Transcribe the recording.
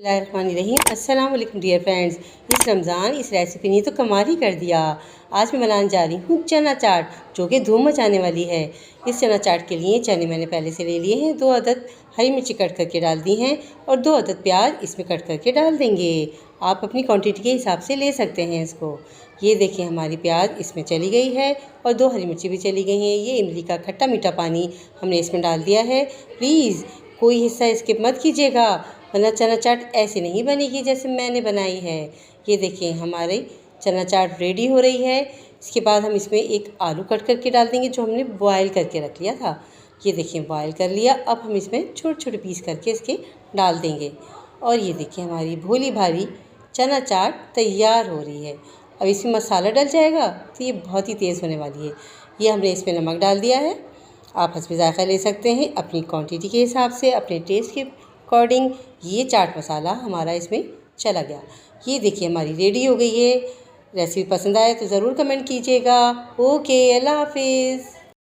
बिस्मिल्लाहिर्रहमानिर्रहीम। अस्सलाम वालेकुम डियर फ्रेंड्स। इस रमज़ान इस रेसिपी ने तो कमाल ही कर दिया। आज मैं बनाने जा रही हूँ चना चाट, जो कि धूम मचाने वाली है। इस चना चाट के लिए चने मैंने पहले से ले लिए हैं। 2 अदद हरी मिर्ची कट करके डाल दी हैं और 2 अदद प्याज इसमें कट करके डाल देंगे। आप अपनी क्वांटिटी के हिसाब से ले सकते हैं इसको। ये देखिए हमारी प्याज इसमें चली गई है और 2 हरी मिर्ची भी चली गई हैं। ये इमली का खट्टा मीठा पानी हमने इसमें डाल दिया है। प्लीज़ कोई हिस्सा स्किप मत कीजिएगा, वरना चना चाट ऐसे नहीं बनेगी जैसे मैंने बनाई है। ये देखिए हमारी चना चाट रेडी हो रही है। इसके बाद हम इसमें एक आलू कट करके डाल देंगे जो हमने बॉयल करके रख लिया था। ये देखिए बॉयल कर लिया। अब हम इसमें छोटे छोटे पीस करके इसके डाल देंगे और ये देखिए हमारी भोली भारी चना चाट तैयार हो रही है। अब इसमें मसाला डल जाएगा तो ये बहुत ही तेज़ होने वाली है। ये हमने इसमें नमक डाल दिया है। आप हस्बे ज़ायक़ा ले सकते हैं अपनी क्वांटिटी के हिसाब से, अपने टेस्ट के अकॉर्डिंग। ये चाट मसाला हमारा इसमें चला गया। ये देखिए हमारी रेडी हो गई है। रेसिपी पसंद आए तो ज़रूर कमेंट कीजिएगा। ओके, अल्लाह हाफिज़।